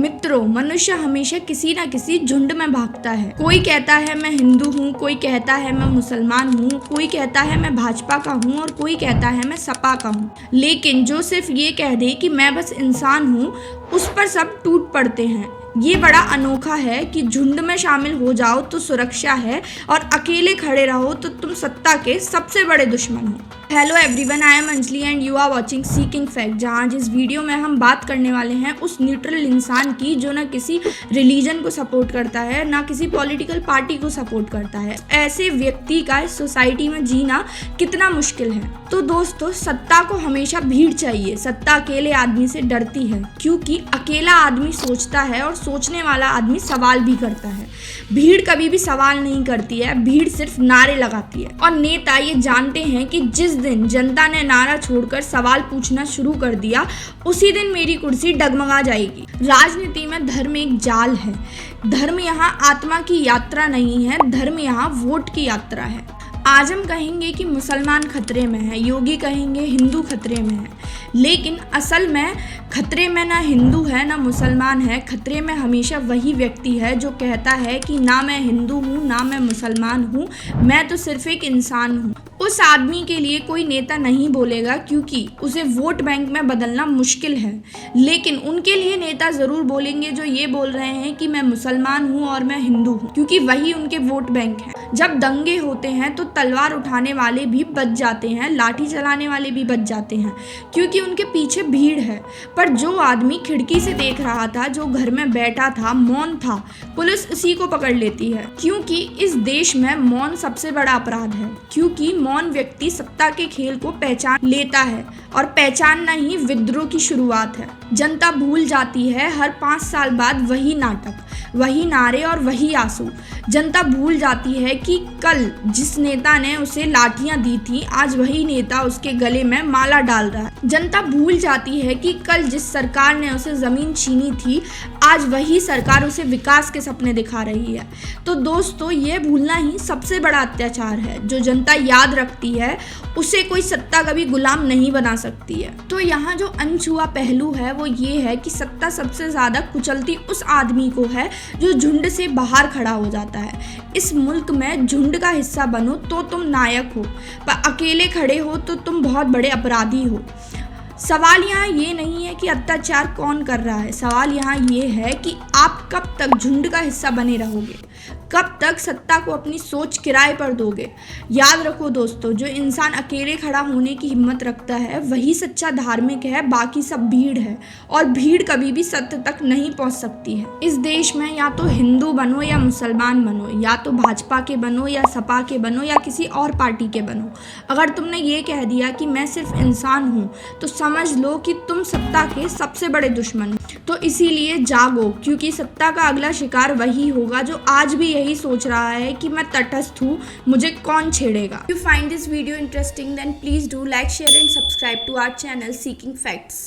मित्रों, मनुष्य हमेशा किसी न किसी झुंड में भागता है। कोई कहता है मैं हिंदू हूँ, कोई कहता है मैं मुसलमान हूँ, कोई कहता है मैं भाजपा का हूँ और कोई कहता है मैं सपा का हूँ। लेकिन जो सिर्फ ये कह दे कि मैं बस इंसान हूँ, उस पर सब टूट पड़ते हैं। ये बड़ा अनोखा है कि झुंड में शामिल हो जाओ तो सुरक्षा है और अकेले खड़े रहो तो तुम सत्ता के सबसे बड़े दुश्मन हो। Hello everyone, I am Anjali and you are watching Seeking Fact, जहाँ जिस वीडियो में हम बात करने वाले हैं उस न्यूट्रल इंसान की जो ना किसी रिलीजन को सपोर्ट करता है ना किसी पॉलिटिकल पार्टी को सपोर्ट करता है। ऐसे व्यक्ति का इस सोसाइटी में जीना कितना मुश्किल है। तो दोस्तों, सत्ता को हमेशा भीड़ चाहिए। सत्ता अकेले आदमी से डरती है क्योंकि अकेला आदमी सोचता है और सोचने वाला आदमी सवाल भी करता है। भीड़ कभी भी सवाल नहीं करती है, भीड़ सिर्फ नारे लगाती है। और नेता ये जानते हैं कि जिस दिन जनता ने नारा छोड़कर सवाल पूछना शुरू कर दिया, उसी दिन मेरी कुर्सी डगमगा जाएगी। राजनीति में धर्म एक जाल है। धर्म यहाँ आत्मा की यात्रा नहीं है, धर्म यहाँ वोट की यात्रा है। आज हम कहेंगे कि मुसलमान खतरे में है, योगी कहेंगे हिंदू खतरे में है, लेकिन असल में खतरे में ना हिंदू है ना मुसलमान है। खतरे में हमेशा वही व्यक्ति है जो कहता है कि ना मैं हिंदू हूँ ना मैं मुसलमान हूँ, मैं तो सिर्फ एक इंसान हूँ। उस आदमी के लिए कोई नेता नहीं बोलेगा क्योंकि उसे वोट बैंक में बदलना मुश्किल है, लेकिन उनके लिए नेता ज़रूर बोलेंगे जो ये बोल रहे हैं कि मैं मुसलमान हूँ और मैं हिंदू हूँ, क्योंकि वही उनके वोट बैंक है। जब दंगे होते हैं तो तलवार उठाने वाले भी बच जाते हैं, लाठी चलाने वाले भी बच जाते हैं, क्योंकि उनके पीछे भीड़ है। पर जो आदमी खिड़की से देख रहा था, जो घर में बैठा था, मौन था, पुलिस उसी को पकड़ लेती है, क्योंकि इस देश में मौन सबसे बड़ा अपराध है। क्योंकि मौन व्यक्ति सत्ता के खेल को पहचान लेता है और पहचानना ही विद्रोह की शुरुआत है। जनता भूल जाती है हर 5 साल बाद वही नाटक, वही नारे और वही आंसू। जनता भूल जाती है कि कल जिस नेता ने उसे लाठियां दी थी, आज वही नेता उसके गले में माला डाल रहा है। जनता भूल जाती है कि कल जिस सरकार ने उसे जमीन छीनी थी, आज वही सरकार उसे विकास के सपने दिखा रही है। तो दोस्तों, ये भूलना ही सबसे बड़ा अत्याचार है। जो जनता याद रखती है उसे कोई सत्ता कभी गुलाम नहीं बना सकती है। तो यहाँ जो अनछुआ पहलू है वो ये है कि सत्ता सबसे ज्यादा कुचलती उस आदमी को है जो झुंड से बाहर खड़ा हो जाता है। इस मुल्क में झुंड का हिस्सा बनो तो तुम नायक हो, पर अकेले खड़े हो तो तुम बहुत बड़े अपराधी हो। सवाल यहाँ ये नहीं है कि अत्याचार कौन कर रहा है, सवाल यहाँ ये है कि आप कब तक झुंड का हिस्सा बने रहोगे, कब तक सत्ता को अपनी सोच किराए पर दोगे। याद रखो दोस्तों, जो इंसान अकेले खड़ा होने की हिम्मत रखता है वही सच्चा धार्मिक है, बाकी सब भीड़ है और भीड़ कभी भी सत्य तक नहीं पहुंच सकती है। इस देश में या तो हिंदू बनो या मुसलमान बनो, या तो भाजपा के बनो या सपा के बनो या किसी और पार्टी के बनो। अगर तुमने ये कह दिया कि मैं सिर्फ इंसान हूँ तो समझ लो कि तुम सत्ता के सबसे बड़े दुश्मन हो। तो इसीलिए जागो, क्योंकि सत्ता का अगला शिकार वही होगा जो आज भी यही सोच रहा है कि मैं तटस्थ हूँ, मुझे कौन छेड़ेगा। If you find this video interesting, then please do like, share and subscribe to our channel Seeking Facts.